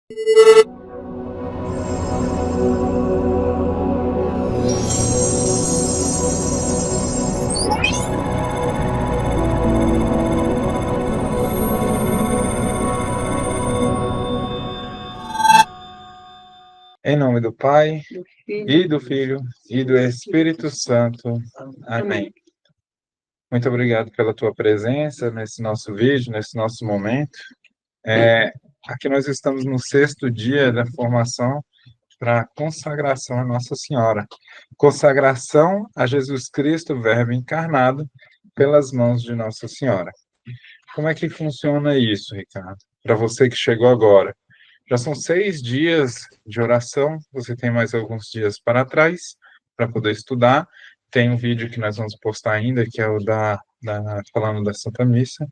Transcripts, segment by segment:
Em nome do Pai, do Filho e do Filho, e do Espírito Santo. Amém. Muito obrigado pela tua presença nesse nosso vídeo, nesse nosso momento. Aqui nós estamos no 6º dia da formação para a consagração a Nossa Senhora. Consagração a Jesus Cristo, Verbo encarnado, pelas mãos de Nossa Senhora. Como é que funciona isso, Ricardo? Para você que chegou agora. Já são 6 dias de oração, você tem mais alguns dias para trás para poder estudar. Tem um vídeo que nós vamos postar ainda, que é o falando da Santa Missa,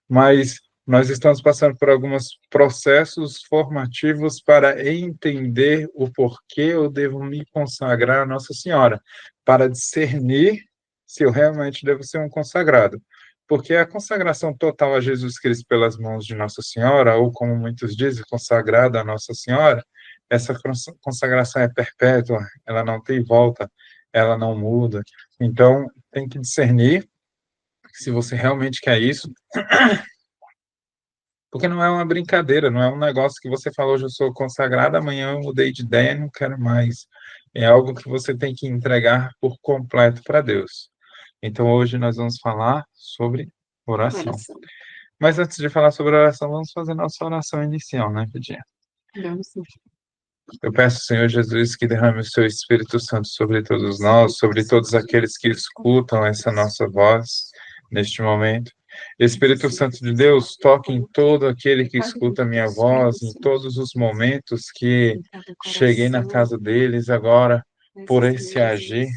mas nós estamos passando por alguns processos formativos para entender o porquê eu devo me consagrar a Nossa Senhora, para discernir se eu realmente devo ser um consagrado. Porque a consagração total a Jesus Cristo pelas mãos de Nossa Senhora, ou como muitos dizem, consagrada a Nossa Senhora, essa consagração é perpétua, ela não tem volta, ela não muda. Então, tem que discernir se você realmente quer isso, porque não é uma brincadeira, não é um negócio que você falou, hoje eu sou consagrada, amanhã eu mudei de ideia, não quero mais. É algo que você tem que entregar por completo para Deus. Então, hoje nós vamos falar sobre oração. Mas antes de falar sobre oração, vamos fazer nossa oração inicial, né, Pedinha? Vamos sim. Eu peço, Senhor Jesus, que derrame o seu Espírito Santo sobre todos nós, sobre todos aqueles que escutam essa nossa voz neste momento. Espírito Santo de Deus, toque em todo aquele que escuta a minha voz, em todos os momentos que cheguei na casa deles agora, por esse agir.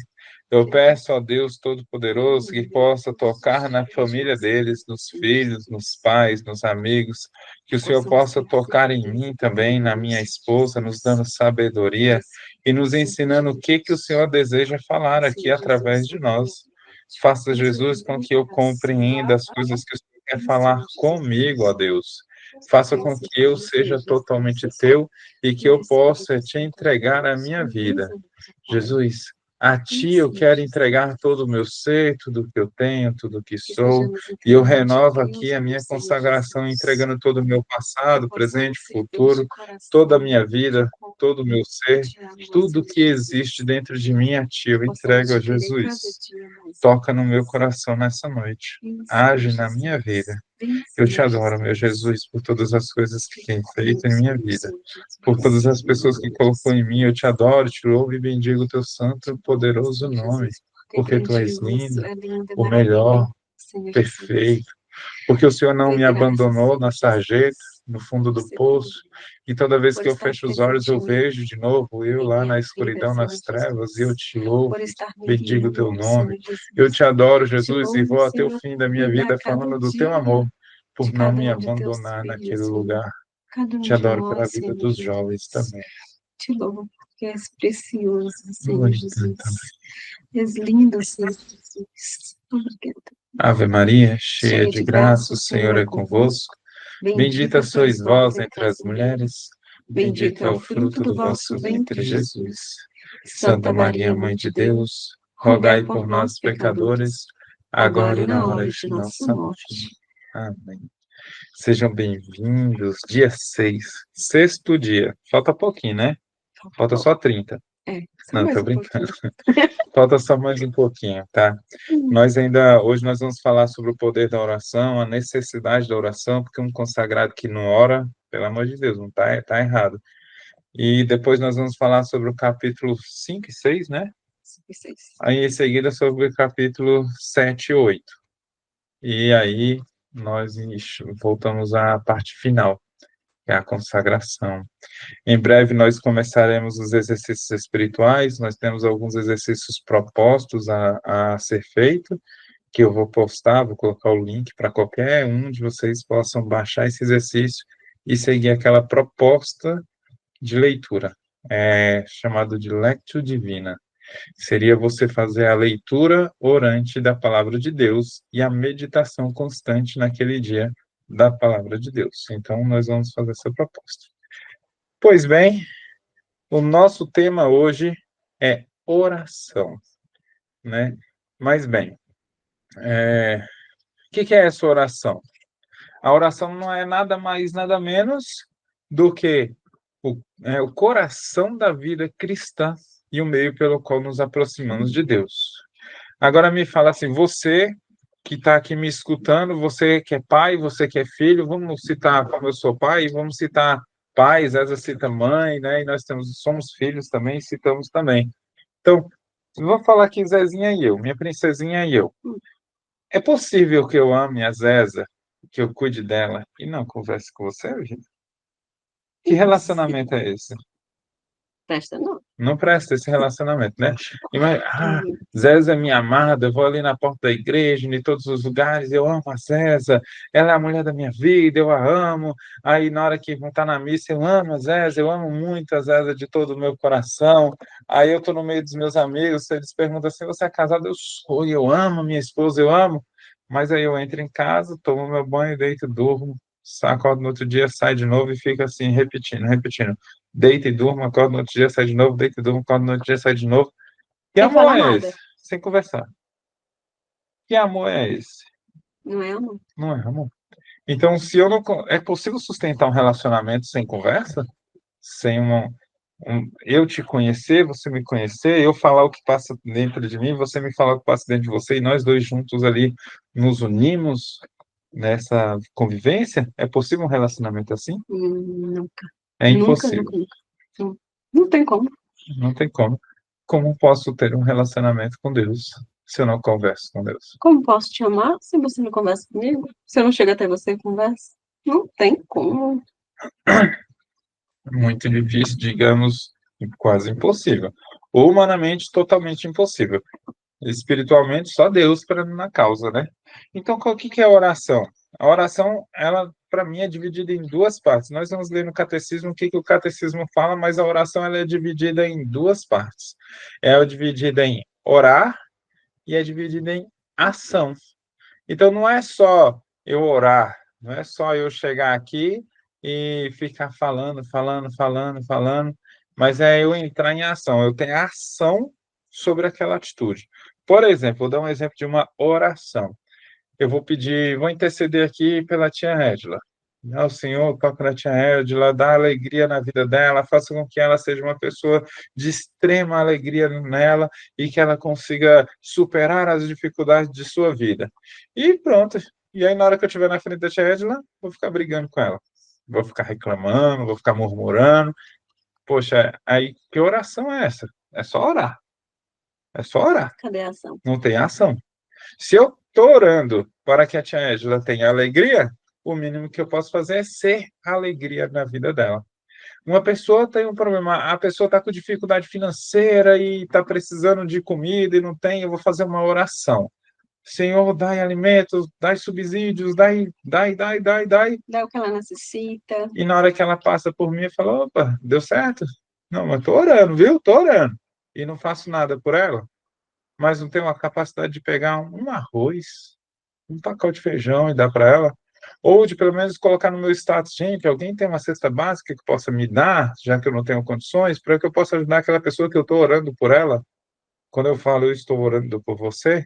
Eu peço a Deus Todo-Poderoso que possa tocar na família deles, nos filhos, nos pais, nos amigos, que o Senhor possa tocar em mim também, na minha esposa, nos dando sabedoria e nos ensinando o que o Senhor deseja falar aqui através de nós. Faça, Jesus, com que eu compreenda as coisas que o Senhor quer falar comigo, ó Deus. Faça com que eu seja totalmente teu e que eu possa te entregar a minha vida. Jesus, a Ti eu quero entregar todo o meu ser, tudo o que eu tenho, tudo o que sou, e eu renovo aqui a minha consagração, entregando todo o meu passado, presente, futuro, toda a minha vida, todo o meu ser, tudo que existe dentro de mim a Ti eu entrego a Jesus. Toca no meu coração nessa noite, age na minha vida. Eu te adoro, meu Jesus, por todas as coisas que tem feito em minha vida, por todas as pessoas que colocou em mim. Eu te adoro, te louvo e bendigo o teu santo e poderoso nome, porque tu és lindo, o melhor, perfeito, porque o Senhor não me abandonou na sarjeta, no fundo do poço, e toda vez que eu fecho os olhos eu vejo de novo eu lá na escuridão, nas trevas, e eu te louvo, bendigo o teu nome. Eu te adoro, Jesus, e vou até o fim da minha vida falando do teu amor, por não me abandonar naquele lugar. Te adoro pela vida dos jovens também. Te louvo porque és precioso, Senhor Jesus. És lindo, Senhor Jesus. Obrigada. Ave Maria, cheia de graça, o Senhor é convosco. Bendita sois vós entre as mulheres, bendito é o fruto do vosso ventre, Jesus. Santa Maria, Mãe de Deus, rogai por nós, pecadores, agora e na hora de nossa morte. Amém. Sejam bem-vindos, dia 6, 6º dia. Falta pouquinho, né? Falta só 30. Não, tô brincando. Falta só mais um pouquinho, tá? Hoje nós vamos falar sobre o poder da oração, a necessidade da oração, porque um consagrado que não ora, pelo amor de Deus, não tá errado. E depois nós vamos falar sobre o capítulo 5 e 6, né? 5 e 6. Aí em seguida sobre o capítulo 7 e 8. E aí nós voltamos à parte final, que é a consagração. Em breve nós começaremos os exercícios espirituais, nós temos alguns exercícios propostos a ser feito, que eu vou postar, vou colocar o link para qualquer um de vocês possam baixar esse exercício e seguir aquela proposta de leitura, chamado de Lectio Divina. Seria você fazer a leitura orante da palavra de Deus e a meditação constante naquele dia da palavra de Deus. Então, nós vamos fazer essa proposta. Pois bem, o nosso tema hoje é oração, né? Mas bem, o que é essa oração? A oração não é nada mais, nada menos do que o coração da vida cristã e o meio pelo qual nos aproximamos de Deus. Agora me fala assim, você que está aqui me escutando, você que é pai, você que é filho, vamos citar como eu sou pai, vamos citar pais, Zéza cita mãe, né? E nós somos filhos também, citamos também. Então, vou falar aqui Zezinha e eu, minha princesinha e eu. É possível que eu ame a Zeza, que eu cuide dela e não converse com você, Virginia? Que relacionamento é esse? Presta não. Não presta esse relacionamento, né? Zeza é minha amada, eu vou ali na porta da igreja, em todos os lugares, eu amo a Zeza, ela é a mulher da minha vida, eu a amo. Aí na hora que vão estar na missa, eu amo a Zeza, eu amo muito a Zeza de todo o meu coração. Aí eu estou no meio dos meus amigos, eles perguntam assim, você é casado? Eu sou, eu amo minha esposa, eu amo. Mas aí eu entro em casa, tomo meu banho, deito, durmo, acordo no outro dia, sai de novo e fica assim, repetindo, repetindo. Deita e durma, acorda no outro dia, sai de novo, deita e durma, acorda no outro dia, sai de novo. Que Sem amor falar é nada. esse? Sem conversar. Que amor é esse? Não é, amor? Não é amor. Então, se eu não. É possível sustentar um relacionamento sem conversa? Sem eu te conhecer, você me conhecer, eu falar o que passa dentro de mim, você me falar o que passa dentro de você, e nós dois juntos ali nos unimos nessa convivência? É possível um relacionamento assim? Nunca. É Nunca, impossível. nunca, nunca. Não, não tem como. Não tem como. Como posso ter um relacionamento com Deus se eu não converso com Deus? Como posso te amar se você não conversa comigo? Se eu não chego até você e conversa? Não tem como. Muito difícil, digamos, quase impossível. Humanamente, totalmente impossível. Espiritualmente, só Deus para na causa, né? Então, o que é a oração? A oração, ela, para mim, é dividida em duas partes. Nós vamos ler no catecismo o que o catecismo fala, mas a oração ela é dividida em duas partes. É dividida em orar e é dividida em ação. Então, não é só eu orar, não é só eu chegar aqui e ficar falando, falando, falando, falando, mas é eu entrar em ação, eu tenho ação sobre aquela atitude. Por exemplo, vou dar um exemplo de uma oração. Eu vou pedir, vou interceder aqui pela tia Régila. O Senhor toca na tia Régila, dá alegria na vida dela, faça com que ela seja uma pessoa de extrema alegria nela e que ela consiga superar as dificuldades de sua vida. E pronto. E aí, na hora que eu estiver na frente da tia Régila, vou ficar brigando com ela. Vou ficar reclamando, vou ficar murmurando. Poxa, aí que oração é essa? É só orar. É só orar. Cadê a ação? Não tem ação. Se eu estou orando para que a tia Ângela tenha alegria, o mínimo que eu posso fazer é ser alegria na vida dela. Uma pessoa tem um problema, a pessoa está com dificuldade financeira e está precisando de comida e não tem, eu vou fazer uma oração. Senhor, dai alimentos, dai subsídios, dai. Dá o que ela necessita. E na hora que ela passa por mim, eu falo, opa, deu certo? Não, mas estou orando, viu? Estou orando. E não faço nada por ela. Mas não tenho a capacidade de pegar um arroz, um pacote de feijão e dar para ela. Ou de pelo menos colocar no meu status, gente, alguém tem uma cesta básica que possa me dar, já que eu não tenho condições, para que eu possa ajudar aquela pessoa que eu estou orando por ela. Quando eu falo eu estou orando por você,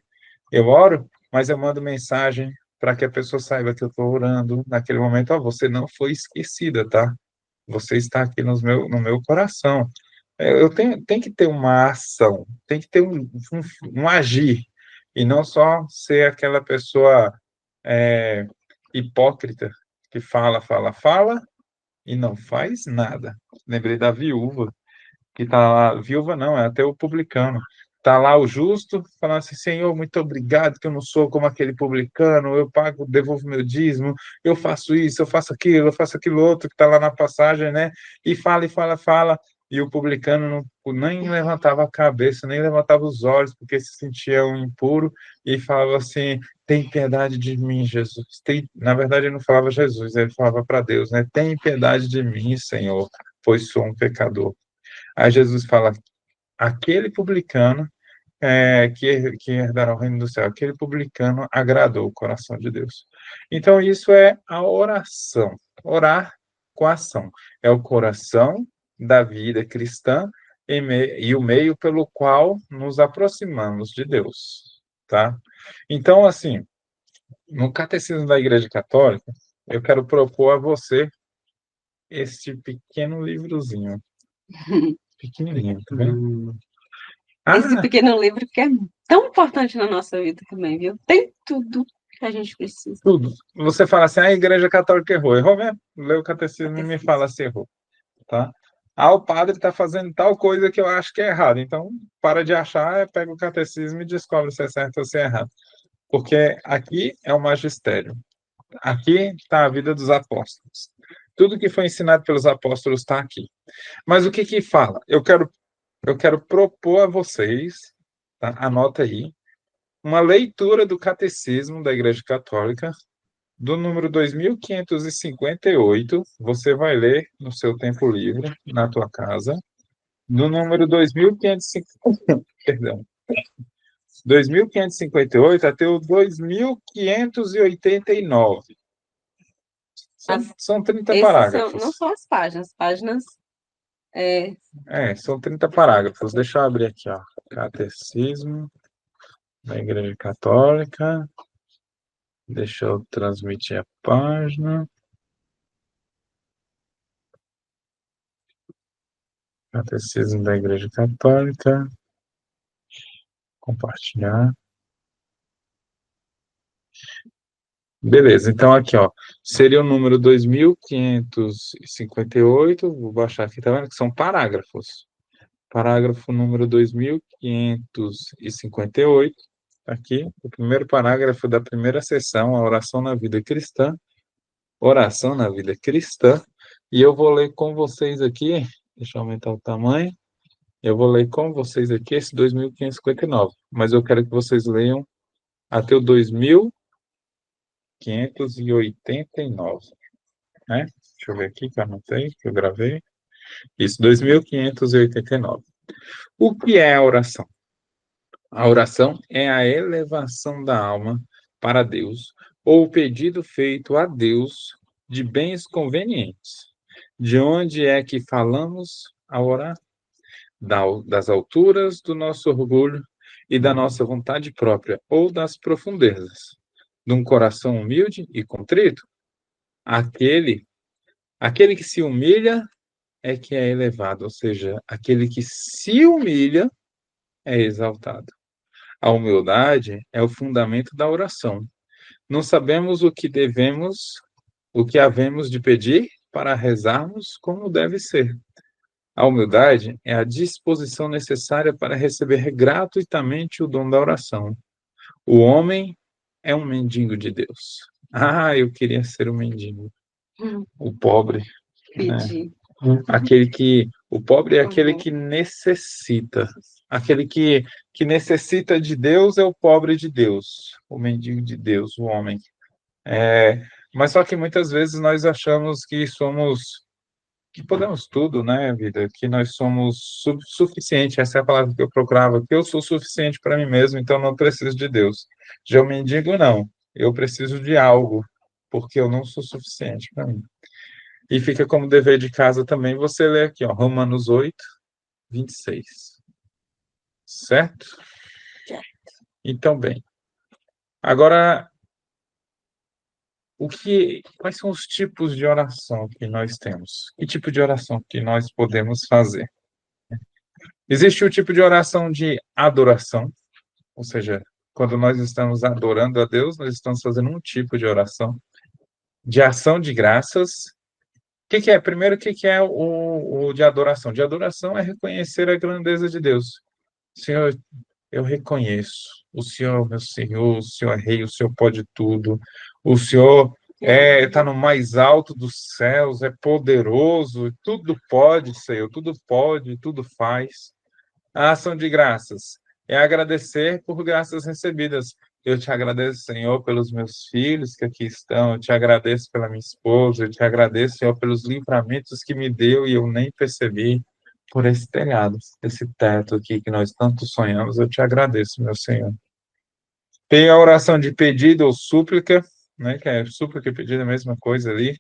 eu oro, mas eu mando mensagem para que a pessoa saiba que eu estou orando naquele momento. Oh, você não foi esquecida, tá? Você está aqui no meu coração. Eu tenho que ter uma ação, tem que ter um agir, e não só ser aquela pessoa hipócrita que fala, fala, fala e não faz nada. Lembrei da viúva, que está lá, viúva não, é até o publicano. Está lá o justo, falando assim, Senhor, muito obrigado, que eu não sou como aquele publicano, eu pago, devolvo meu dízimo, eu faço isso, eu faço aquilo outro, que está lá na passagem, né? E fala, e fala, fala, e o publicano nem levantava a cabeça, nem levantava os olhos, porque se sentia um impuro, e falava assim, tem piedade de mim, Jesus. Na verdade, ele não falava Jesus, ele falava para Deus, né? Tem piedade de mim, Senhor, pois sou um pecador. Aí Jesus fala, aquele publicano que herdará o reino do céu, aquele publicano agradou o coração de Deus. Então, isso é a oração. Orar com a ação. É o coração da vida cristã e o meio pelo qual nos aproximamos de Deus, tá? Então, assim, no Catecismo da Igreja Católica, eu quero propor a você este pequeno livrozinho. Pequenininho, tá vendo? Esse pequeno livro que é tão importante na nossa vida também, viu? Tem tudo que a gente precisa. Tudo. Você fala assim, a Igreja Católica errou. Errou mesmo? Lê o Catecismo e me fala se errou, tá? Ah, o padre está fazendo tal coisa que eu acho que é errado. Então, para de achar, pega o Catecismo e descobre se é certo ou se é errado. Porque aqui é o magistério. Aqui está a vida dos apóstolos. Tudo que foi ensinado pelos apóstolos está aqui. Mas o que que fala? Eu quero propor a vocês, tá? Anota aí, uma leitura do Catecismo da Igreja Católica, do número 2558, você vai ler no seu tempo livre, na tua casa, do número 2550, perdão, 2558 até o 2589. São 30 parágrafos. Não são as páginas. São 30 parágrafos. Deixa eu abrir aqui, ó. Catecismo da Igreja Católica. Deixa eu transmitir a página. Catecismo da Igreja Católica. Compartilhar. Beleza, então aqui, ó, seria o número 2558, vou baixar aqui, tá vendo que são parágrafos. Parágrafo número 2558, aqui, o primeiro parágrafo da primeira seção, a oração na vida cristã, e eu vou ler com vocês aqui, deixa eu aumentar o tamanho, eu vou ler com vocês aqui esse 2559, mas eu quero que vocês leiam até o 2589, né? Deixa eu ver aqui que eu anotei, que eu gravei. Isso, 2589. O que é a oração? A oração é a elevação da alma para Deus, ou o pedido feito a Deus de bens convenientes. De onde é que falamos a orar? Das alturas do nosso orgulho e da nossa vontade própria, ou das profundezas de um coração humilde e contrito? Aquele que se humilha é que é elevado, ou seja, aquele que se humilha é exaltado. A humildade é o fundamento da oração. Não sabemos o que havemos de pedir para rezarmos como deve ser. A humildade é a disposição necessária para receber gratuitamente o dom da oração. O homem é um mendigo de Deus. Ah, eu queria ser um mendigo. O pobre. Pedir. O pobre é aquele que necessita. Aquele que necessita de Deus é o pobre de Deus, o mendigo de Deus, o homem. Mas só que muitas vezes nós achamos que podemos tudo, né, vida? Que nós somos suficientes. Essa é a palavra que eu procurava, que eu sou suficiente para mim mesmo, então não preciso de Deus. Já o mendigo, não. Eu preciso de algo, porque eu não sou suficiente para mim. E fica como dever de casa também você ler aqui, ó, Romanos 8, 26. Certo? Então, bem. Agora, quais são os tipos de oração que nós temos? Que tipo de oração que nós podemos fazer? Existe o tipo de oração de adoração, ou seja, quando nós estamos adorando a Deus, nós estamos fazendo um tipo de oração. De ação de graças. O que é? Primeiro, o que é o de adoração? De adoração é reconhecer a grandeza de Deus. Senhor, eu reconheço. O Senhor, meu Senhor, o Senhor é rei, o Senhor pode tudo. O Senhor está no mais alto dos céus, é poderoso, tudo pode, Senhor, tudo pode, tudo faz. A ação de graças é agradecer por graças recebidas. Eu te agradeço, Senhor, pelos meus filhos que aqui estão. Eu te agradeço pela minha esposa. Eu te agradeço, Senhor, pelos livramentos que me deu e eu nem percebi. Por esse telhado, esse teto aqui que nós tanto sonhamos. Eu te agradeço, meu Senhor. Tem a oração de pedido ou súplica, né? Que é súplica e pedido, a mesma coisa ali.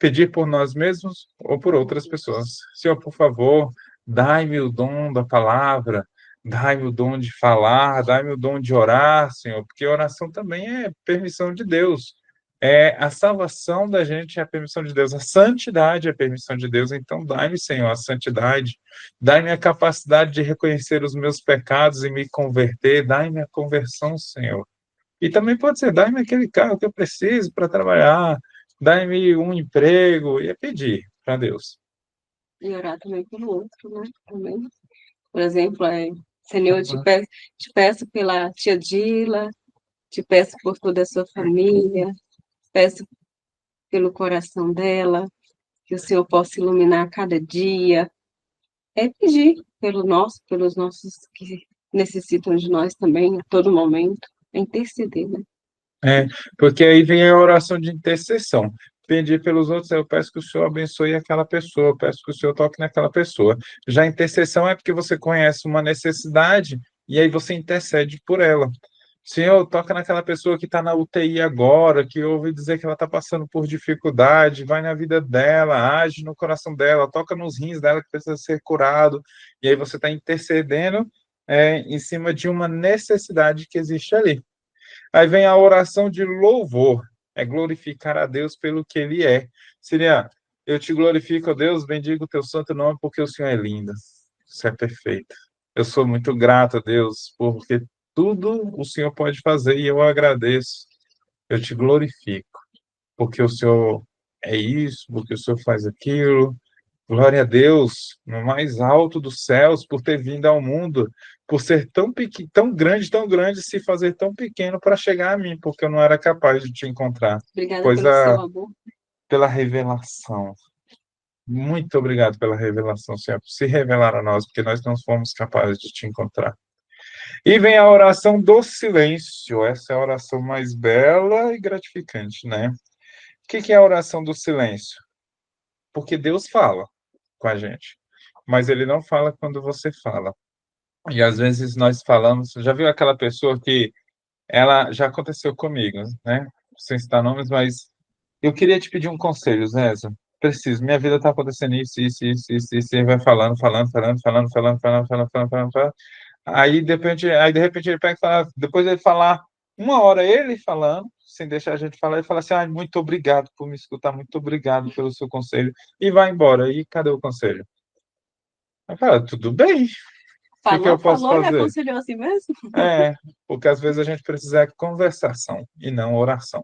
pedir por nós mesmos ou por outras pessoas. Senhor, por favor, dai-me o dom da palavra, dai-me o dom de falar, dai-me o dom de orar, Senhor, porque oração também é permissão de Deus. A salvação da gente é a permissão de Deus, a santidade é a permissão de Deus. Então, dai-me, Senhor, a santidade, dai-me a capacidade de reconhecer os meus pecados e me converter, dai-me a conversão, Senhor. E também pode ser, dai-me aquele carro que eu preciso para trabalhar, dai-me um emprego, e é pedir para Deus. E orar também pelo outro, né? Também. Por exemplo, Senhor, eu te peço pela tia Dila, te peço por toda a sua família, peço pelo coração dela, que o Senhor possa iluminar cada dia. É pedir pelos nossos que necessitam de nós também, a todo momento. É interceder, né? Porque aí vem a oração de intercessão. Pedir pelos outros, eu peço que o Senhor abençoe aquela pessoa, eu peço que o Senhor toque naquela pessoa. Já a intercessão é porque você conhece uma necessidade e aí você intercede por ela. Senhor, toca naquela pessoa que está na UTI agora, que ouve dizer que ela está passando por dificuldade, vai na vida dela, age no coração dela, toca nos rins dela que precisa ser curado, e aí você está intercedendo em cima de uma necessidade que existe ali. Aí vem a oração de louvor, é glorificar a Deus pelo que Ele é. Seria, eu te glorifico, ó Deus, bendigo o teu santo nome, porque o Senhor é lindo, você é perfeito. Eu sou muito grato a Deus, porque tudo o Senhor pode fazer e eu agradeço. Eu te glorifico, porque o Senhor é isso, porque o Senhor faz aquilo. Glória a Deus, no mais alto dos céus, por ter vindo ao mundo, por ser tão pequeno, tão grande, se fazer tão pequeno para chegar a mim, porque eu não era capaz de te encontrar. Obrigada Pois pelo seu amor. pela revelação. Muito obrigado pela revelação, Senhor, por se revelar a nós, porque nós não fomos capazes de te encontrar. E vem a oração do silêncio. Essa é a oração mais bela e gratificante, né? O que é a oração do silêncio? Porque Deus fala com a gente, mas Ele não fala quando você fala. E às vezes nós falamos, já viu aquela pessoa que ela já aconteceu comigo, né? Sem citar nomes, mas eu queria te pedir um conselho, Zéza. Preciso, minha vida está acontecendo isso, e vai falando. Aí de repente ele pega e fala, depois ele falar uma hora ele falando, sem deixar a gente falar, ele fala assim, muito obrigado por me escutar, muito obrigado pelo seu conselho, e vai embora. E cadê o conselho? Aí fala, tudo bem, o que eu posso Falou, ele fazer? aconselhou assim mesmo? Porque às vezes a gente precisa de conversação e não oração.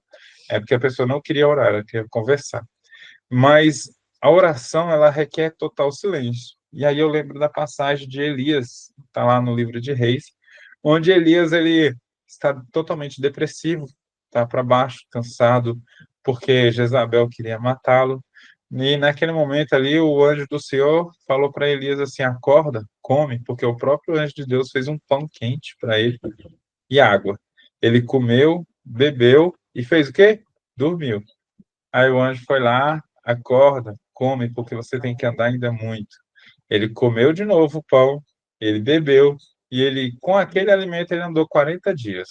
É porque a pessoa não queria orar, ela queria conversar. Mas a oração, ela requer total silêncio. E aí eu lembro da passagem de Elias, está lá no livro de Reis, onde Elias ele está totalmente depressivo, está para baixo, cansado, porque Jezabel queria matá-lo. E naquele momento ali, o anjo do Senhor falou para Elias assim: acorda, come, porque o próprio anjo de Deus fez um pão quente para ele e água. Ele comeu, bebeu e fez o quê? Dormiu. Aí o anjo foi lá, acorda, come, porque você tem que andar ainda muito. Ele comeu de novo o pão, ele bebeu, e ele, com aquele alimento, ele andou 40 dias.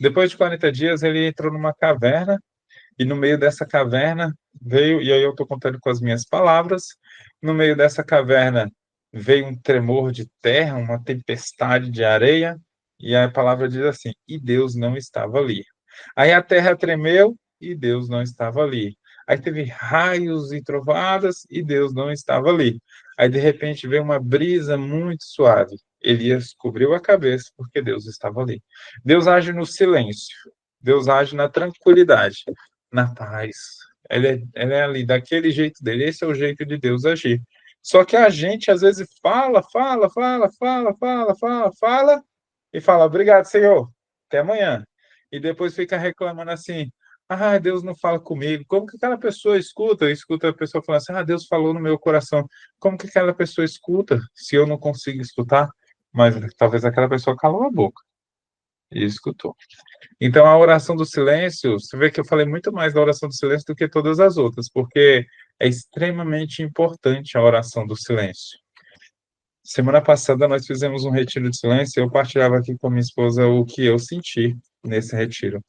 Depois de 40 dias, ele entrou numa caverna, e no meio dessa caverna veio, e aí eu estou contando com as minhas palavras, no meio dessa caverna veio um tremor de terra, uma tempestade de areia, e a palavra diz assim: e Deus não estava ali. Aí a terra tremeu e Deus não estava ali. Aí teve raios e trovadas e Deus não estava ali. Aí de repente veio uma brisa muito suave. Elias cobriu a cabeça porque Deus estava ali. Deus age no silêncio. Deus age na tranquilidade, na paz. Ele é ali, daquele jeito dele. Esse é o jeito de Deus agir. Só que a gente, às vezes, fala, e fala, obrigado, Senhor, até amanhã. E depois fica reclamando assim, Deus não fala comigo. Como que aquela pessoa escuta a pessoa falando assim, Deus falou no meu coração. Como que aquela pessoa escuta se eu não consigo escutar? Mas talvez aquela pessoa calou a boca e escutou. Então, a oração do silêncio, você vê que eu falei muito mais da oração do silêncio do que todas as outras, porque é extremamente importante a oração do silêncio. Semana passada nós fizemos um retiro de silêncio e eu partilhava aqui com a minha esposa o que eu senti nesse retiro.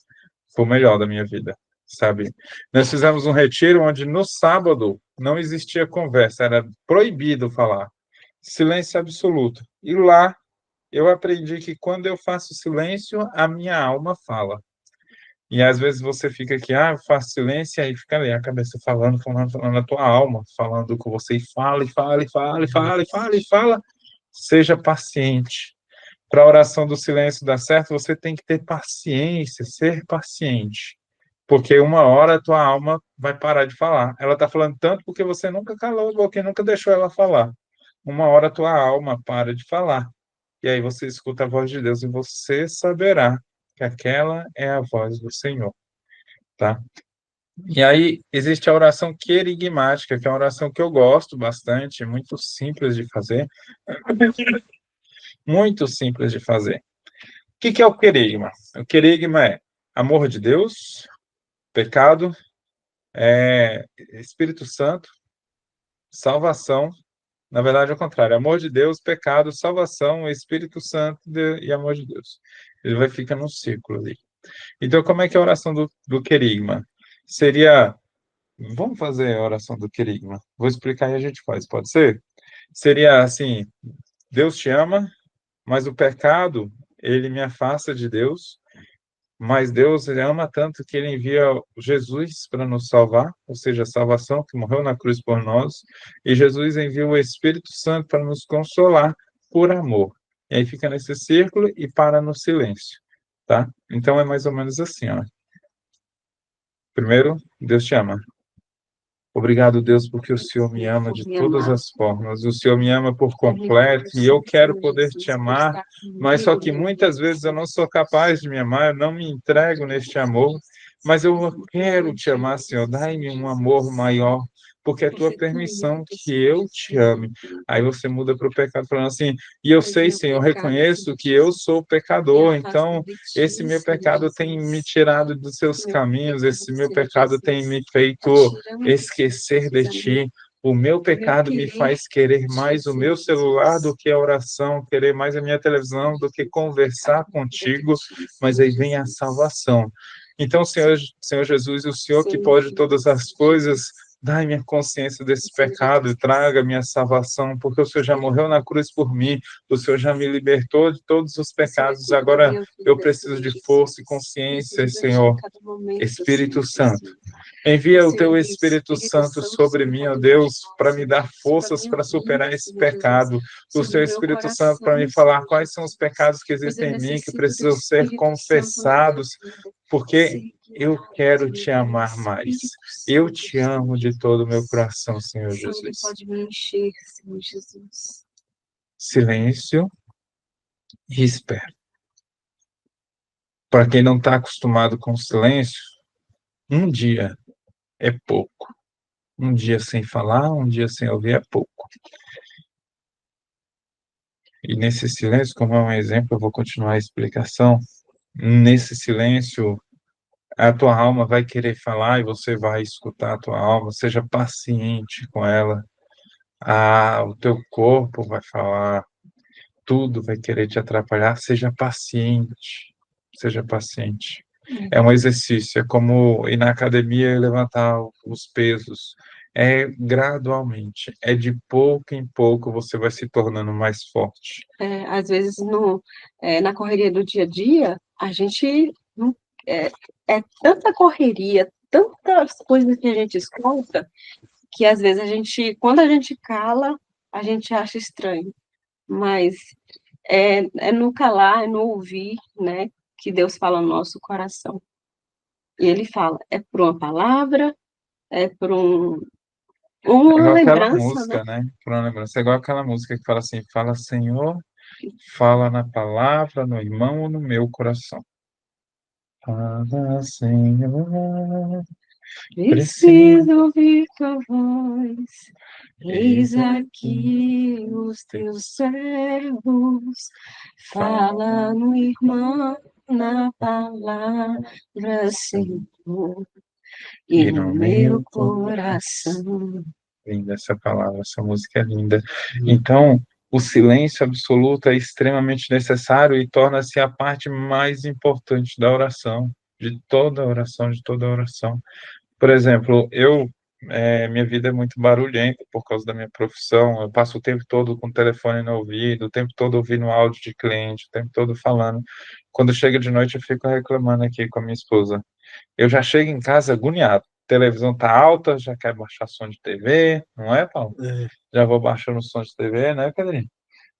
Foi o melhor da minha vida. sabe? Nós fizemos um retiro onde no sábado não existia conversa, era proibido falar. Silêncio absoluto. E lá eu aprendi que quando eu faço silêncio, a minha alma fala. E às vezes você fica aqui, eu faço silêncio, e aí fica ali a cabeça falando, falando, falando, a tua alma falando com você, e fala, e fala, e fala, e fala, e fala, e fala. Seja paciente. Para a oração do silêncio dar certo, você tem que ter paciência, ser paciente. Porque uma hora a tua alma vai parar de falar. Ela está falando tanto porque você nunca calou a boca e nunca deixou ela falar. Uma hora a tua alma para de falar. E aí você escuta a voz de Deus e você saberá que aquela é a voz do Senhor, tá? E aí existe a oração querigmática, que é uma oração que eu gosto bastante, muito simples de fazer. Muito simples de fazer. O que é o querigma? O querigma é amor de Deus, pecado, Espírito Santo, salvação. Na verdade, é o contrário. Amor de Deus, pecado, salvação, Espírito Santo e amor de Deus. Ele vai ficar num círculo ali. Então, como é que é a oração do querigma? Seria... Vamos fazer a oração do querigma. Vou explicar e a gente faz, pode ser? Seria assim, Deus te ama, mas o pecado, ele me afasta de Deus, mas Deus, ele ama tanto que ele envia Jesus para nos salvar, ou seja, a salvação, que morreu na cruz por nós, e Jesus envia o Espírito Santo para nos consolar por amor. E aí fica nesse círculo e para no silêncio, tá? Então é mais ou menos assim, ó. Primeiro, Deus te ama. Obrigado, Deus, porque o Senhor me ama de todas as formas. O Senhor me ama por completo e eu quero poder te amar, mas só que muitas vezes eu não sou capaz de me amar, eu não me entrego neste amor, mas eu quero te amar, Senhor. Dai-me um amor maior, porque é tua permissão que eu te ame. Aí você muda para o pecado, falando assim, e eu sei, Senhor, eu reconheço que eu sou pecador, então esse meu pecado tem me tirado dos seus caminhos, esse meu pecado tem me feito esquecer de ti. O meu pecado me faz querer mais o meu celular do que a oração, querer mais a minha televisão do que conversar contigo, mas aí vem a salvação. Então, Senhor Jesus, o Senhor que pode todas as coisas, dai-me a consciência desse pecado e traga minha salvação, porque o Senhor já morreu na cruz por mim, o Senhor já me libertou de todos os pecados, agora eu preciso de força e consciência, Senhor. Espírito Santo, envia o teu Espírito Santo sobre mim, ó Deus, para me dar forças para superar esse pecado. O seu Espírito Santo para me falar quais são os pecados que existem em mim, que precisam ser confessados, porque eu quero te amar mais. Eu te amo de todo o meu coração, Senhor Jesus. Pode me encher, Senhor Jesus. Silêncio e espera. Para quem não está acostumado com o silêncio, um dia é pouco. Um dia sem falar, um dia sem ouvir é pouco. E nesse silêncio, como é um exemplo, eu vou continuar a explicação. Nesse silêncio, a tua alma vai querer falar e você vai escutar a tua alma. Seja paciente com ela. O teu corpo vai falar. Tudo vai querer te atrapalhar. Seja paciente. Seja paciente. É um exercício, é como ir na academia e levantar os pesos. É gradualmente, é de pouco em pouco você vai se tornando mais forte. Às vezes, na correria do dia a dia, a gente é tanta correria, tantas coisas que a gente escuta, que às vezes quando a gente cala, a gente acha estranho. Mas é no calar, é no ouvir, né, que Deus fala no nosso coração. E ele fala, é por uma palavra, é por uma igual aquela lembrança, música, né? Por uma lembrança. É igual aquela música que fala assim, fala Senhor, fala na palavra, no irmão ou no meu coração. Fala, Senhor, Preciso ouvir tua voz. Eis aqui os teus servos. Fala no irmão, na palavra, Senhor, e no meu coração. Linda essa palavra, essa música é linda. Então, o silêncio absoluto é extremamente necessário e torna-se a parte mais importante da oração. de toda oração, de toda oração. Por exemplo, minha vida é muito barulhenta por causa da minha profissão. Eu passo o tempo todo com o telefone no ouvido, o tempo todo ouvindo áudio de cliente, o tempo todo falando. Quando chega de noite, eu fico reclamando aqui com a minha esposa. Eu já chego em casa agoniado. A televisão tá alta, já quero baixar som de TV, não é, Paulo? É, Já vou baixando o som de TV, né, Pedrinho?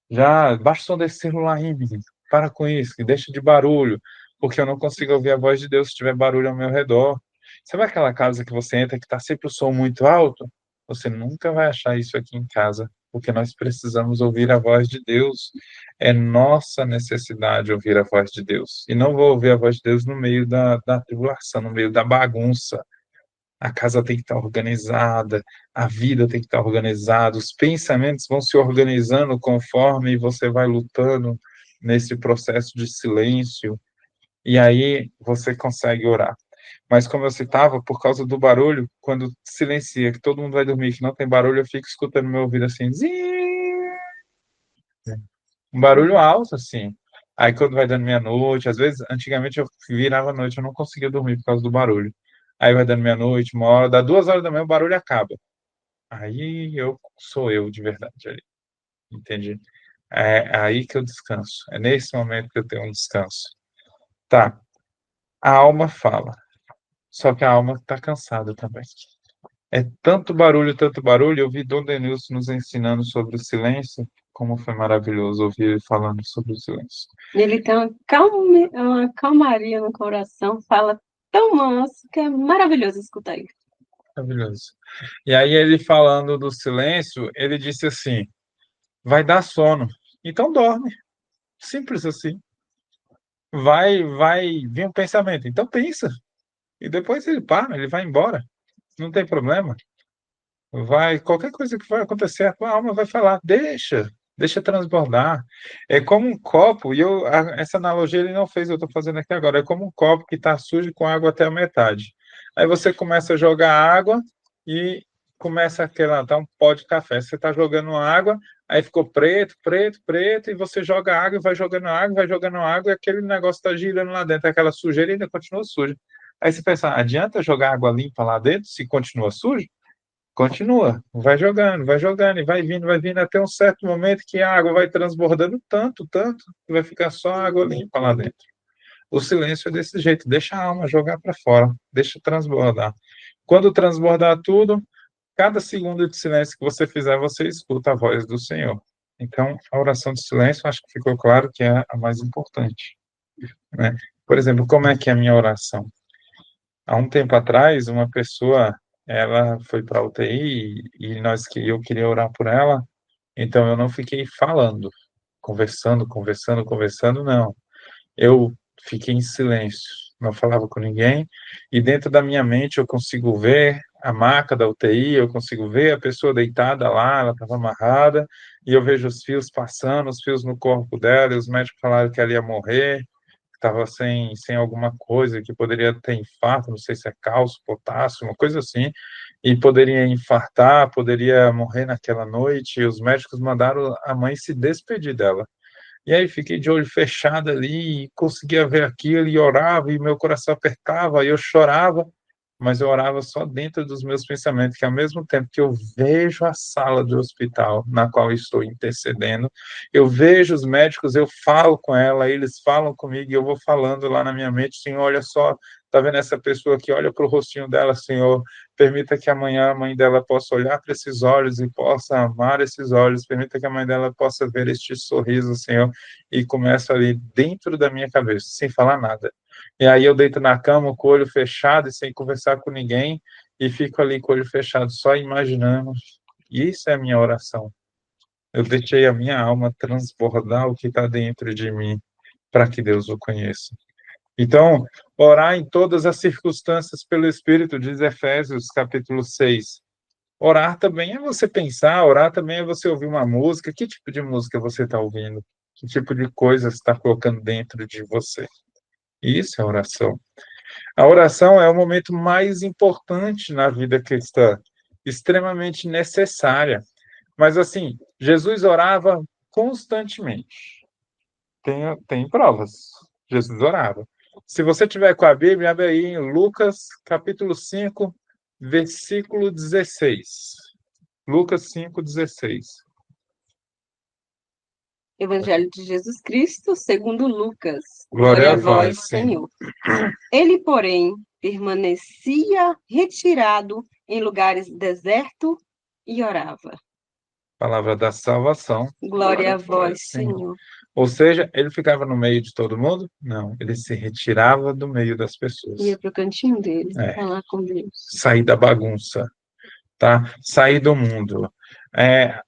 Já baixa o som desse celular aí, menino. Para com isso, que deixa de barulho, porque eu não consigo ouvir a voz de Deus se tiver barulho ao meu redor. Sabe aquela casa que você entra que está sempre o som muito alto? Você nunca vai achar isso aqui em casa, porque nós precisamos ouvir a voz de Deus. É nossa necessidade ouvir a voz de Deus. E não vou ouvir a voz de Deus no meio da tribulação, no meio da bagunça. A casa tem que estar organizada, a vida tem que estar organizada, os pensamentos vão se organizando conforme você vai lutando nesse processo de silêncio, e aí você consegue orar. Mas como eu citava, por causa do barulho, quando silencia, que todo mundo vai dormir, que não tem barulho, eu fico escutando no meu ouvido assim, um barulho alto, assim. Aí quando vai dando meia-noite, às vezes, antigamente eu virava a noite, eu não conseguia dormir por causa do barulho. Aí vai dando meia-noite, 1 hora, dá 2 horas da manhã, o barulho acaba. Aí eu sou eu de verdade ali, entendi. É aí que eu descanso. É nesse momento que eu tenho um descanso. Tá, a alma fala, só que a alma está cansada também. É tanto barulho. Eu vi Dom Denilson nos ensinando sobre o silêncio, como foi maravilhoso ouvir ele falando sobre o silêncio. Ele tem uma calmaria no coração, fala tão manso que é maravilhoso escutar ele. Maravilhoso. E aí ele falando do silêncio, ele disse assim: vai dar sono, então dorme. Simples assim. Vai vir um pensamento, então pensa. E depois ele para, ele vai embora. Não tem problema. Vai, qualquer coisa que vai acontecer, a tua alma vai falar, deixa transbordar. É como um copo, essa analogia ele não fez, eu estou fazendo aqui agora. É como um copo que está sujo com água até a metade. Aí você começa a jogar água e começa aquela, tá um pó de café. Você está jogando água, aí ficou preto, preto, preto, e você joga água e vai jogando água, vai jogando água, e aquele negócio está girando lá dentro, aquela sujeira ainda continua suja. Aí você pensa, adianta jogar água limpa lá dentro se continua sujo? Continua, vai jogando, e vai vindo, até um certo momento que a água vai transbordando tanto, tanto, que vai ficar só água limpa lá dentro. O silêncio é desse jeito, deixa a alma jogar para fora, deixa transbordar. Quando transbordar tudo, cada segundo de silêncio que você fizer, você escuta a voz do Senhor. Então, a oração de silêncio, acho que ficou claro que é a mais importante, né? Por exemplo, como é que é a minha oração? Há um tempo atrás, uma pessoa, ela foi para a UTI e eu queria orar por ela, então eu não fiquei falando, conversando, não. Eu fiquei em silêncio, não falava com ninguém, e dentro da minha mente eu consigo ver a maca da UTI, eu consigo ver a pessoa deitada lá, ela estava amarrada, e eu vejo os fios passando, os fios no corpo dela, e os médicos falaram que ela ia morrer, estava sem alguma coisa, que poderia ter infarto, não sei se é cálcio, potássio, uma coisa assim, e poderia infartar, poderia morrer naquela noite, e os médicos mandaram a mãe se despedir dela. E aí fiquei de olho fechado ali, e conseguia ver aquilo, e orava, e meu coração apertava, e eu chorava, mas eu orava só dentro dos meus pensamentos, que ao mesmo tempo que eu vejo a sala do hospital na qual estou intercedendo, eu vejo os médicos, eu falo com ela, eles falam comigo, e eu vou falando lá na minha mente, Senhor, olha só, tá vendo essa pessoa aqui, olha para o rostinho dela, Senhor, permita que amanhã a mãe dela possa olhar para esses olhos e possa amar esses olhos, permita que a mãe dela possa ver este sorriso, Senhor, e começo ali dentro da minha cabeça, sem falar nada. E aí eu deito na cama com o olho fechado e sem conversar com ninguém, e fico ali com o olho fechado, só imaginando. E isso é a minha oração. Eu deixei a minha alma transbordar o que está dentro de mim, para que Deus o conheça. Então, orar em todas as circunstâncias pelo Espírito, diz Efésios, capítulo 6. Orar também é você pensar, orar também é você ouvir uma música. Que tipo de música você está ouvindo? Que tipo de coisa você está colocando dentro de você? Isso é oração. A oração é o momento mais importante na vida cristã, extremamente necessária. Mas, assim, Jesus orava constantemente. Tem provas. Jesus orava. Se você tiver com a Bíblia, abre aí em Lucas, capítulo 5, versículo 16. Lucas 5, 16. Evangelho de Jesus Cristo, segundo Lucas. Glória a vós, vós, Senhor. Ele, porém, permanecia retirado em lugares desertos e orava. Palavra da salvação. Glória a vós, Senhor. Ou seja, ele ficava no meio de todo mundo? Não, ele se retirava do meio das pessoas. Ia para o cantinho dele, falar com Deus. Sair da bagunça, tá? Sair do mundo.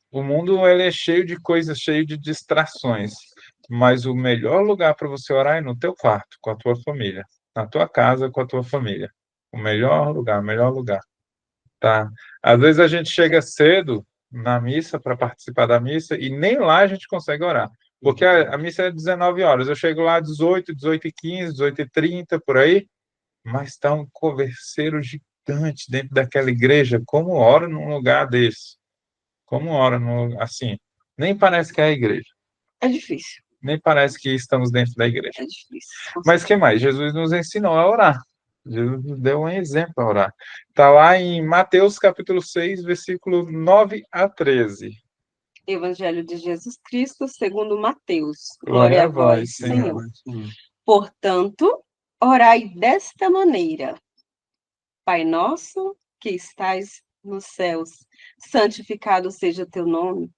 O mundo ele é cheio de coisas, cheio de distrações, mas o melhor lugar para você orar é no teu quarto, com a tua família, na tua casa, com a tua família. O melhor lugar, tá? Às vezes a gente chega cedo na missa para participar da missa e nem lá a gente consegue orar. Porque a missa é 19 horas. Eu chego lá às 18, 18h15, 18h30, por aí, mas está um converseiro gigante dentro daquela igreja. Como ora num lugar desse? Como ora assim? Nem parece que é a igreja. É difícil. Nem parece que estamos dentro da igreja. É difícil. Mas o que mais? Jesus nos ensinou a orar. Jesus nos deu um exemplo a orar. Está lá em Mateus capítulo 6, versículo 9 a 13. Evangelho de Jesus Cristo, segundo Mateus. Glória a vós, Senhor. Portanto, orai desta maneira. Pai nosso, que estais nos céus, santificado seja o teu nome.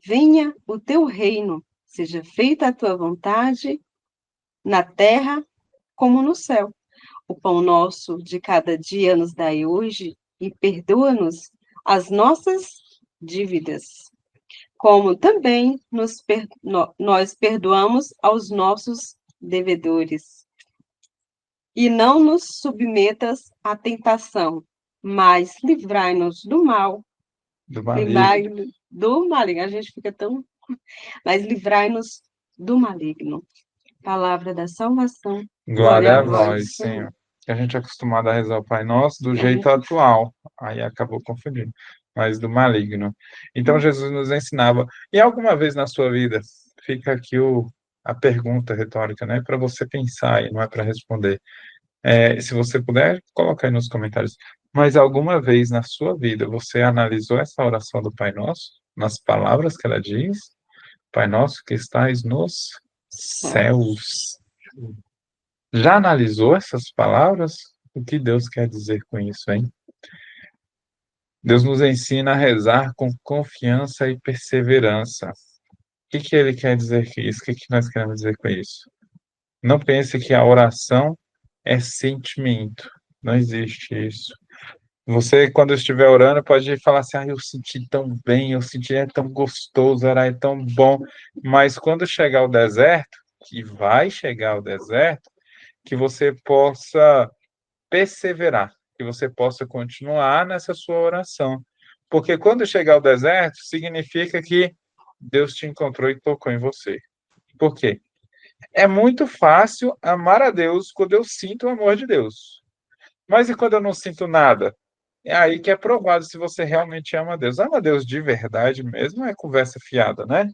Venha o teu reino, seja feita a tua vontade, na terra como no céu. O pão nosso de cada dia nos dai hoje e perdoa-nos as nossas dívidas, como também nós perdoamos aos nossos devedores. E não nos submetas à tentação, mas livrai-nos do mal. Do maligno. Do maligno. A gente fica tão... Mas livrai-nos do maligno. Palavra da salvação. Glória a vós, Senhor. Que a gente é acostumado a rezar o Pai Nosso do jeito atual. Aí acabou confundindo. Mas do maligno. Então, Jesus nos ensinava. E alguma vez na sua vida, fica aqui a pergunta retórica, né? Para você pensar e não é para responder. Se você puder, coloca aí nos comentários. Mas alguma vez na sua vida, você analisou essa oração do Pai Nosso? Nas palavras que ela diz? Pai Nosso que estais nos céus. Já analisou essas palavras? O que Deus quer dizer com isso, hein? Deus nos ensina a rezar com confiança e perseverança. O que Ele quer dizer com isso? O que nós queremos dizer com isso? Não pense que a oração é sentimento. Não existe isso. Você, quando estiver orando, pode falar assim, eu senti tão bem, eu senti tão gostoso, era tão bom. Mas quando chegar o deserto, que vai chegar o deserto, que você possa perseverar, que você possa continuar nessa sua oração. Porque quando chegar o deserto, significa que Deus te encontrou e tocou em você. Por quê? É muito fácil amar a Deus quando eu sinto o amor de Deus. Mas e quando eu não sinto nada? É aí que é provado se você realmente ama a Deus. Ama a Deus de verdade mesmo, é conversa fiada, né?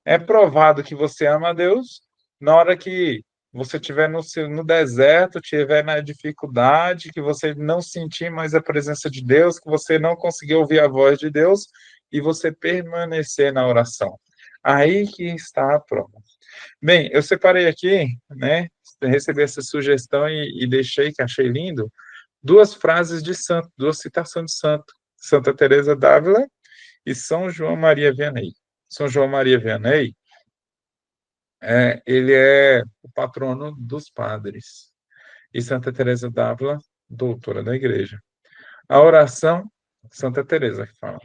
É provado que você ama a Deus na hora que você estiver no deserto, estiver na dificuldade, que você não sentir mais a presença de Deus, que você não conseguir ouvir a voz de Deus e você permanecer na oração. Aí que está a prova. Bem, eu separei aqui, né? Recebi essa sugestão e deixei, que achei lindo, duas frases de santo, duas citações de santo. Santa Teresa d'Ávila e São João Maria Vianney. São João Maria Vianney, ele é o patrono dos padres. E Santa Teresa d'Ávila, doutora da igreja. A oração, Santa Teresa que fala.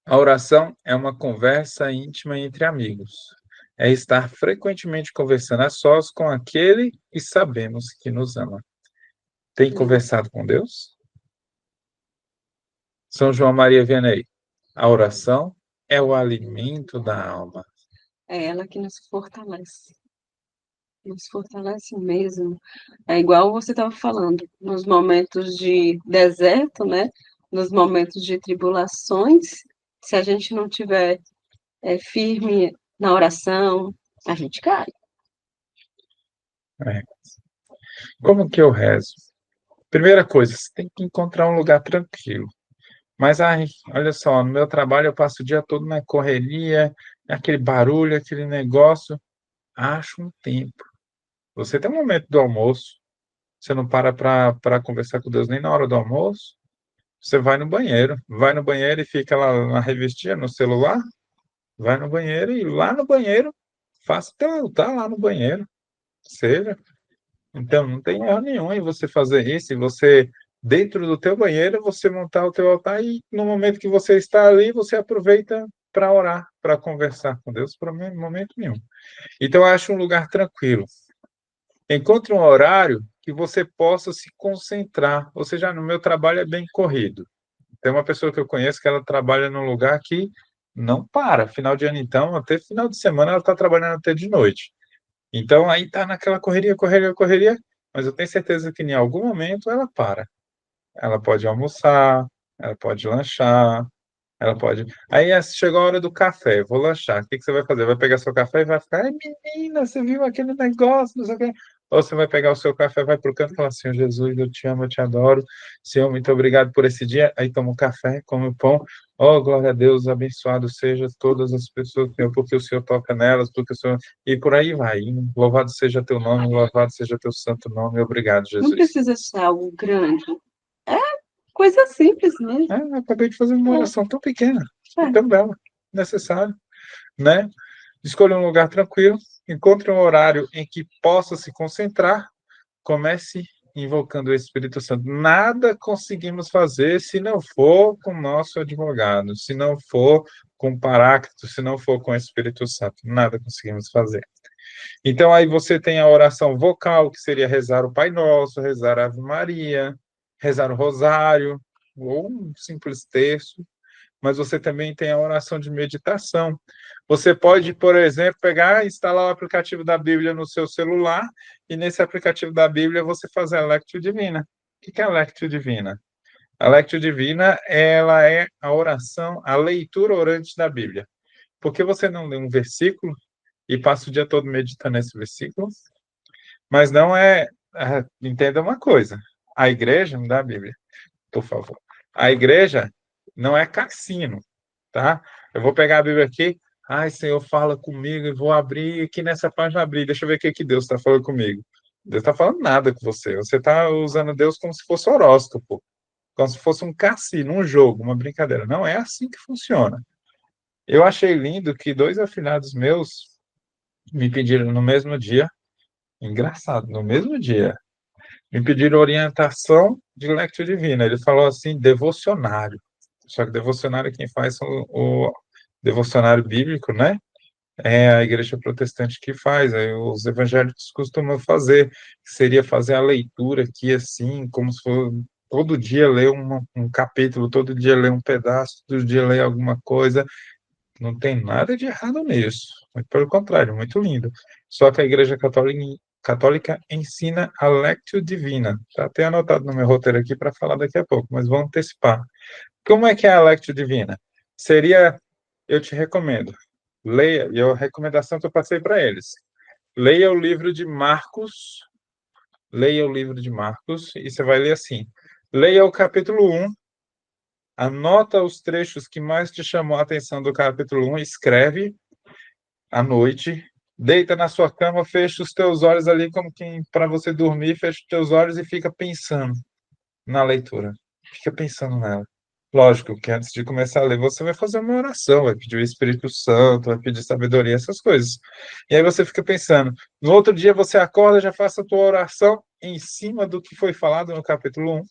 A oração é uma conversa íntima entre amigos. É estar frequentemente conversando a sós com aquele que sabemos que nos ama. Tem conversado com Deus? São João Maria Vianney. A oração é o alimento da alma. É ela que nos fortalece. Nos fortalece mesmo. É igual você estava falando, nos momentos de deserto, né? Nos momentos de tribulações, se a gente não tiver firme na oração, a gente cai. Como que eu rezo? Primeira coisa, você tem que encontrar um lugar tranquilo. Mas, ai, olha só, no meu trabalho eu passo o dia todo na correria, aquele barulho, aquele negócio. Acha um tempo. Você tem um momento do almoço, você não para conversar com Deus nem na hora do almoço, você vai no banheiro e fica lá na revistinha, no celular, vai no banheiro e lá no banheiro, faça teu altar lá no banheiro, seja. Então, não tem erro nenhum em você fazer isso, e você, dentro do teu banheiro, você montar o teu altar e no momento que você está ali, você aproveita para orar, para conversar com Deus, para momento nenhum. Então, eu acho um lugar tranquilo. Encontre um horário que você possa se concentrar. Ou seja, no meu trabalho é bem corrido. Tem uma pessoa que eu conheço que ela trabalha num lugar que não para. Final de ano, então, até final de semana ela está trabalhando até de noite. Então, aí está naquela correria, correria, correria, mas eu tenho certeza que em algum momento ela para. Ela pode almoçar, ela pode lanchar, ela pode. Aí chegou a hora do café, vou lanchar. O que que você vai fazer? Vai pegar seu café e vai ficar, ai, menina, você viu aquele negócio, não sei o quê. Ou você vai pegar o seu café, vai pro canto e falar, Senhor Jesus, eu te amo, eu te adoro. Senhor, muito obrigado por esse dia. Aí toma um café, come o pão. Oh, glória a Deus, abençoado seja todas as pessoas, Senhor, porque o Senhor toca nelas, porque o Senhor. E por aí vai. Louvado seja teu nome, louvado seja teu santo nome. Obrigado, Não Jesus. precisa ser algo grande. É coisa simples mesmo. Eu acabei de fazer uma oração tão pequena, É. tão bela, necessária, né? Escolha um lugar tranquilo, encontre um horário em que possa se concentrar, comece invocando o Espírito Santo. Nada conseguimos fazer se não for com o nosso advogado, se não for com o Paráclito, se não for com o Espírito Santo. Nada conseguimos fazer. Então, aí você tem a oração vocal, que seria rezar o Pai Nosso, rezar a Ave Maria, rezar o Rosário, ou um simples terço, mas você também tem a oração de meditação. Você pode, por exemplo, pegar e instalar o aplicativo da Bíblia no seu celular, e nesse aplicativo da Bíblia você fazer a Lectio Divina. O que é a Lectio Divina? A Lectio Divina, ela é a oração, a leitura orante da Bíblia. Por que você não lê um versículo e passa o dia todo meditando nesse versículo? Mas não é, entenda uma coisa, a igreja, não dá a Bíblia, por favor. A igreja não é cassino, tá? Eu vou pegar a Bíblia aqui, ai, Senhor, fala comigo, e vou abrir aqui nessa página, abrir, deixa eu ver o que Deus está falando comigo. Deus está falando nada com você, você está usando Deus como se fosse horóscopo, como se fosse um cassino, um jogo, uma brincadeira. Não é assim que funciona. Eu achei lindo que dois afilhados meus me pediram no mesmo dia, engraçado, no mesmo dia, me pediram orientação de Lectio Divina. Ele falou assim, devocionário. Só que devocionário quem faz o devocionário bíblico, né? É a igreja protestante que faz, aí os evangélicos costumam fazer, que seria fazer a leitura aqui assim, como se fosse todo dia ler um capítulo, todo dia ler um pedaço, todo dia ler alguma coisa. Não tem nada de errado nisso, muito pelo contrário, muito lindo. Só que a igreja católica ensina a Lectio Divina. Está até anotado no meu roteiro aqui para falar daqui a pouco, mas vamos antecipar. Como é que é a Lectio Divina? Seria, eu te recomendo, leia, e a recomendação que eu passei para eles, leia o livro de Marcos, leia o livro de Marcos, e você vai ler assim, leia o capítulo 1, anota os trechos que mais te chamou a atenção do capítulo 1, escreve à noite, deita na sua cama, fecha os teus olhos ali, como quem para você dormir, fecha os teus olhos e fica pensando na leitura, fica pensando nela. Lógico que antes de começar a ler, você vai fazer uma oração, vai pedir o Espírito Santo, vai pedir sabedoria, essas coisas. E aí você fica pensando. No outro dia você acorda, já faça a tua oração em cima do que foi falado no capítulo 1.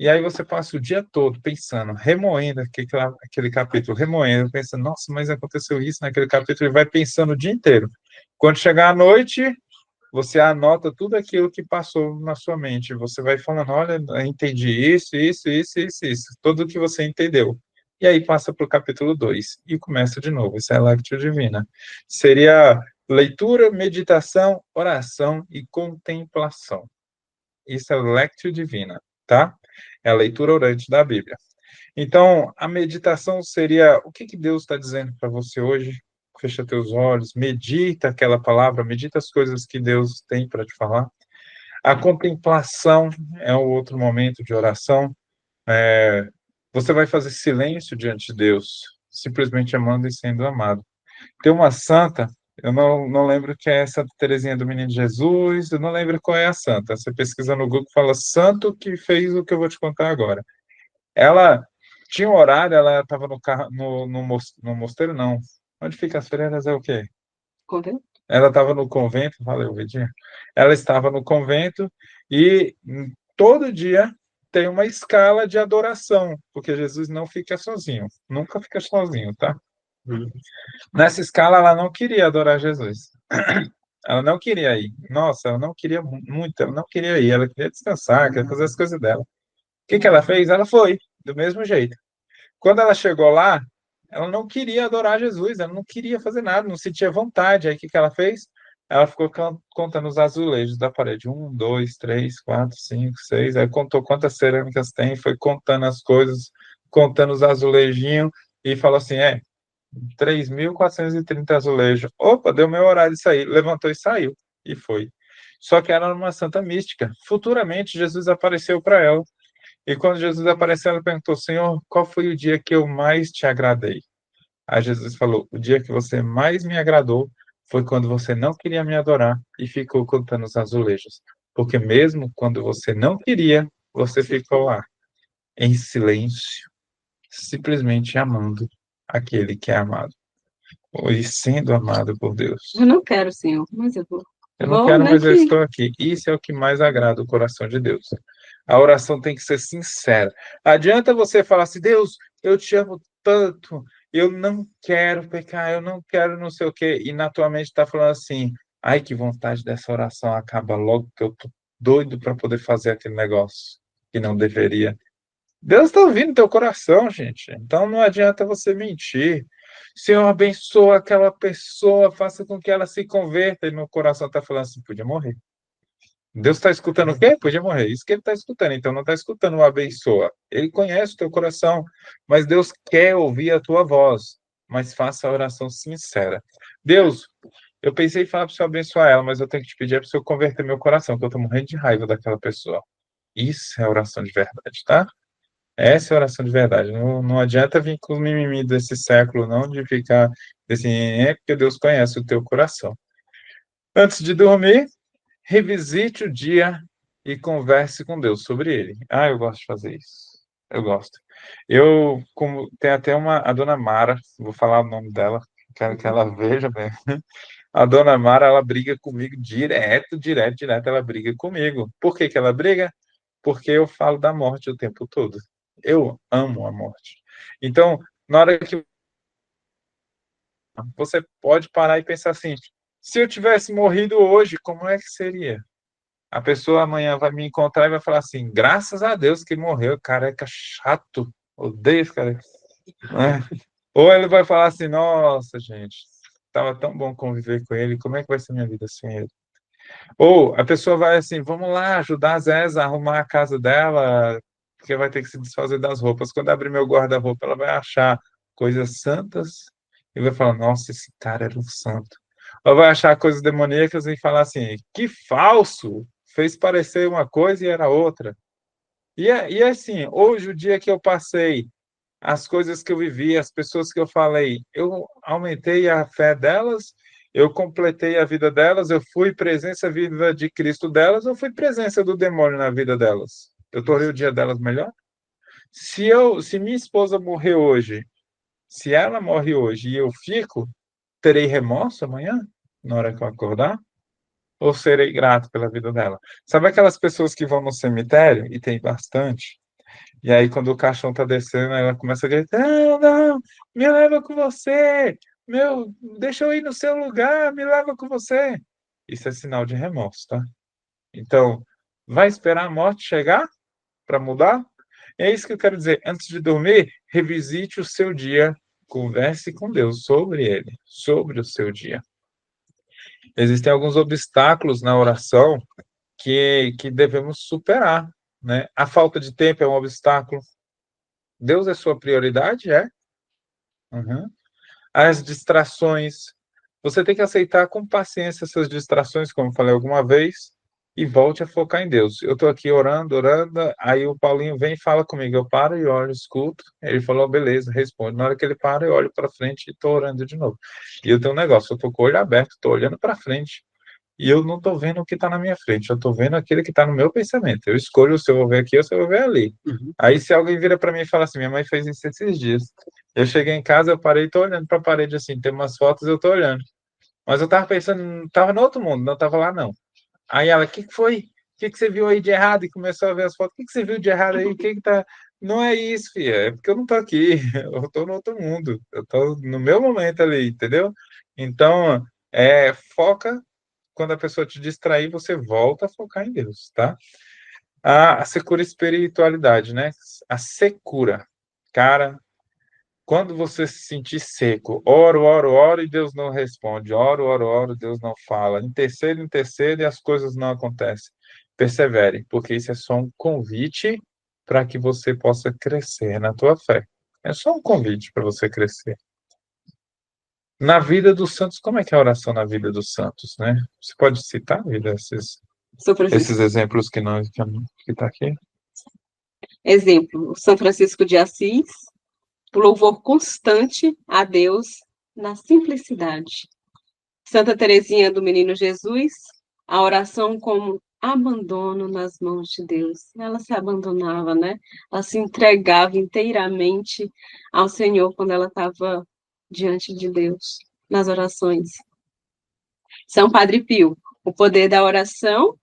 E aí você passa o dia todo pensando, remoendo aquele capítulo, remoendo, pensando, nossa, mas aconteceu isso naquele capítulo, e vai pensando o dia inteiro. Quando chegar à noite, você anota tudo aquilo que passou na sua mente. Você vai falando, olha, entendi isso, isso, isso, isso, isso. Tudo o que você entendeu. E aí passa para o capítulo 2 e começa de novo. Isso é a Lectio Divina. Seria leitura, meditação, oração e contemplação. Isso é Lectio Divina, tá? É a leitura orante da Bíblia. Então, a meditação seria o que Deus está dizendo para você hoje? Fecha teus olhos, medita aquela palavra, medita as coisas que Deus tem para te falar. A contemplação é o outro momento de oração. Você vai fazer silêncio diante de Deus, simplesmente amando e sendo amado. Tem uma santa, eu não lembro que é Santa Teresinha do Menino Jesus, eu não lembro qual é a santa. Você pesquisa no Google, fala santo que fez o que eu vou te contar agora. Ela tinha um horário, ela estava no carro, no mosteiro, não. Onde fica as freiras é o quê? Convento? Ela estava no convento, valeu, Vidinha. Ela estava no convento e todo dia tem uma escala de adoração, porque Jesus não fica sozinho, nunca fica sozinho, tá? Nessa escala, ela não queria adorar Jesus. Ela não queria ir. Nossa, ela não queria muito, ela não queria ir, ela queria descansar, queria fazer as coisas dela. O que que ela fez? Ela foi, do mesmo jeito. Quando ela chegou lá, ela não queria adorar Jesus, ela não queria fazer nada, não sentia vontade. Aí o que que ela fez? Ela ficou contando os azulejos da parede. Um, dois, três, quatro, cinco, seis. Aí contou quantas cerâmicas tem, foi contando as coisas, contando os azulejinhos, e falou assim: 3.430 azulejos. Opa, deu meu horário de sair. Levantou e saiu. E foi. Só que ela era uma santa mística. Futuramente, Jesus apareceu para ela. E quando Jesus apareceu, ela perguntou: Senhor, qual foi o dia que eu mais te agradei? Aí Jesus falou: o dia que você mais me agradou foi quando você não queria me adorar e ficou contando os azulejos. Porque mesmo quando você não queria, você ficou lá, em silêncio, simplesmente amando aquele que é amado, e sendo amado por Deus. Eu não quero, Senhor, mas eu vou. Eu não Vou, quero, né, mas eu que estou aqui. Isso é o que mais agrada o coração de Deus. A oração tem que ser sincera. Adianta você falar assim: Deus, eu te amo tanto, eu não quero pecar, eu não quero não sei o quê, e na tua mente está falando assim: ai, que vontade dessa oração acaba logo, que eu tô doido para poder fazer aquele negócio que não deveria. Deus está ouvindo teu coração, gente. Então não adianta você mentir. Senhor, abençoa aquela pessoa, faça com que ela se converta. E no coração está falando assim: podia morrer. Deus está escutando o quê? Podia morrer. Isso que ele está escutando. Então não está escutando o abençoa. Ele conhece o teu coração, mas Deus quer ouvir a tua voz. Mas faça a oração sincera. Deus, eu pensei em falar para o Senhor abençoar ela, mas eu tenho que te pedir para o Senhor converter meu coração, porque eu estou morrendo de raiva daquela pessoa. Isso é oração de verdade, tá? Essa é a oração de verdade. Não adianta vir com os mimimi desse século, não, de ficar assim, é porque Deus conhece o teu coração. Antes de dormir, revisite o dia e converse com Deus sobre ele. Ah, eu gosto de fazer isso. Eu gosto. Como tem até a dona Mara, vou falar o nome dela, quero que ela veja bem. A dona Mara, ela briga comigo direto, direto, direto, ela briga comigo. Por que que ela briga? Porque eu falo da morte o tempo todo. Eu amo a morte. Então, na hora que você pode parar e pensar assim: se eu tivesse morrido hoje, como é que seria? A pessoa amanhã vai me encontrar e vai falar assim: graças a Deus que morreu, careca chato, odeio esse careca. Ou ele vai falar assim: nossa, gente, estava tão bom conviver com ele, como é que vai ser minha vida sem ele? Ou a pessoa vai assim: vamos lá ajudar a Zéza a arrumar a casa dela, porque vai ter que se desfazer das roupas. Quando abrir meu guarda-roupa, ela vai achar coisas santas e vai falar: nossa, esse cara era um santo. Ou vai achar coisas demoníacas e falar assim: que falso! Fez parecer uma coisa e era outra. E assim, hoje, o dia que eu passei, as coisas que eu vivi, as pessoas que eu falei, eu aumentei a fé delas, eu completei a vida delas, eu fui presença viva de Cristo delas, ou fui presença do demônio na vida delas? Eu tornei o dia delas melhor? Se minha esposa morrer hoje, se ela morre hoje e eu fico, terei remorso amanhã, na hora que eu acordar? Ou serei grato pela vida dela? Sabe aquelas pessoas que vão no cemitério, e tem bastante, e aí, quando o caixão tá descendo, ela começa a gritar: não, não, me leva com você, deixa eu ir no seu lugar, me leva com você. Isso é sinal de remorso, tá? Então, vai esperar a morte chegar para mudar? É isso que eu quero dizer. Antes de dormir, revisite o seu dia, converse com Deus sobre ele, sobre o seu dia. Existem alguns obstáculos na oração que devemos superar, né? A falta de tempo é um obstáculo. Deus é sua prioridade? É? Uhum. As distrações. Você tem que aceitar com paciência essas distrações, como falei alguma vez. e volte a focar em Deus. Eu estou aqui orando, orando, aí o Paulinho vem e fala comigo, eu paro e olho, escuto, ele falou, beleza, responde. Na hora que ele para, eu olho para frente e estou orando de novo. E eu tenho um negócio, eu estou com o olho aberto, estou olhando para frente, e eu não estou vendo o que está na minha frente, eu estou vendo aquele que está no meu pensamento. Eu escolho se eu vou ver aqui ou se eu vou ver ali. Aí se alguém vira para mim e fala assim, minha mãe fez isso esses dias. Eu cheguei em casa, eu parei e estou olhando para a parede assim, tem umas fotos, eu estou olhando. Mas eu estava pensando, estava no outro mundo, não estava lá não. Aí ela, o que que foi? O que que você viu aí de errado? E começou a ver as fotos. O que que você viu de errado aí? O que que tá... Não é isso, filha. É porque eu não tô aqui. Eu tô no outro mundo. Eu tô no meu momento ali, entendeu? Então, foca. Quando a pessoa te distrair, você volta a focar em Deus, tá? A secura espiritualidade, né? A secura. Cara, quando você se sentir seco, oro, oro, oro e Deus não responde. Oro, oro, oro, Deus não fala. Intercedo e as coisas não acontecem. Persevere, porque isso é só um convite para que você possa crescer na tua fé. É só um convite para você crescer. Na vida dos santos, como é que é a oração na vida dos santos, né? Você pode citar, vida, São Francisco. esses exemplos que tá aqui? Exemplo, São Francisco de Assis, o louvor constante a Deus na simplicidade. Santa Teresinha do Menino Jesus, a oração como abandono nas mãos de Deus. Ela se abandonava, né? Ela se entregava inteiramente ao Senhor quando ela estava diante de Deus, nas orações. São Padre Pio, o poder da oração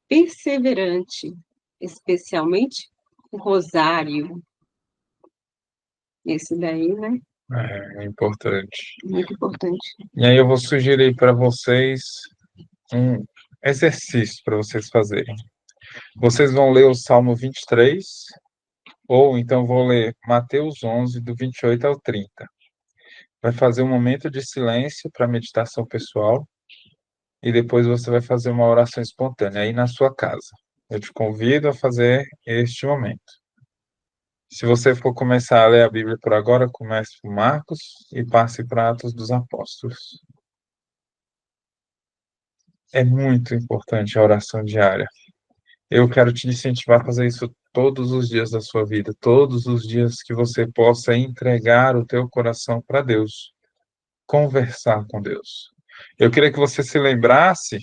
perseverante, especialmente o rosário. Esse daí, né? É importante. Muito importante. E aí eu vou sugerir para vocês um exercício para vocês fazerem. Vocês vão ler o Salmo 23, ou então vou ler Mateus 11, do 28 ao 30. Vai fazer um momento de silêncio para meditação pessoal e depois você vai fazer uma oração espontânea aí na sua casa. Eu te convido a fazer este momento. Se você for começar a ler a Bíblia por agora, comece por Marcos e passe para Atos dos Apóstolos. É muito importante a oração diária. Eu quero te incentivar a fazer isso todos os dias da sua vida, todos os dias que você possa entregar o teu coração para Deus, conversar com Deus. Eu queria que você se lembrasse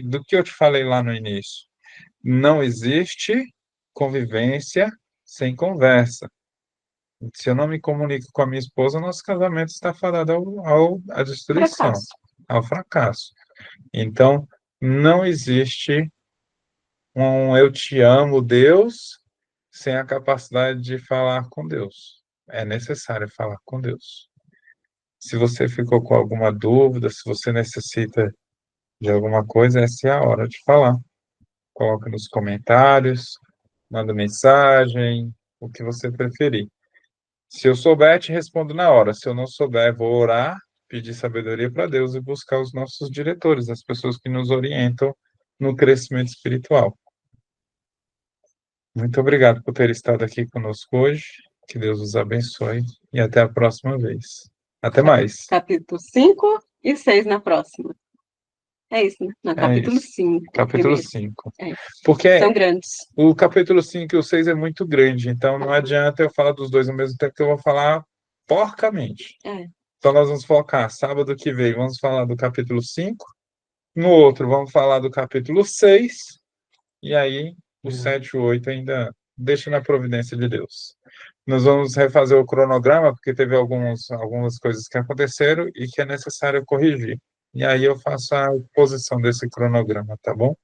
do que eu te falei lá no início. Não existe convivência sem conversa. Se eu não me comunico com a minha esposa, nosso casamento está fadado à destruição, Fracasso. ao fracasso. Então, não existe um eu te amo, Deus, sem a capacidade de falar com Deus. É necessário falar com Deus. Se você ficou com alguma dúvida, se você necessita de alguma coisa, essa é a hora de falar. Coloca nos comentários, manda mensagem, o que você preferir. Se eu souber, te respondo na hora. Se eu não souber, vou orar, pedir sabedoria para Deus e buscar os nossos diretores, as pessoas que nos orientam no crescimento espiritual. Muito obrigado por ter estado aqui conosco hoje. Que Deus os abençoe e até a próxima vez. Até mais. Capítulo 5 e 6 na próxima. É isso, né? No capítulo isso. 5. Capítulo 5. É. Porque são grandes. O capítulo 5 e o 6 é muito grande, então não adianta eu falar dos dois ao mesmo tempo que eu vou falar porcamente. Então nós vamos focar sábado que vem, vamos falar do capítulo 5, no outro vamos falar do capítulo 6, e aí o 7 e o 8 ainda deixa na providência de Deus. Nós vamos refazer o cronograma, porque teve algumas coisas que aconteceram e que é necessário corrigir. E aí eu faço a oposição desse cronograma, tá bom?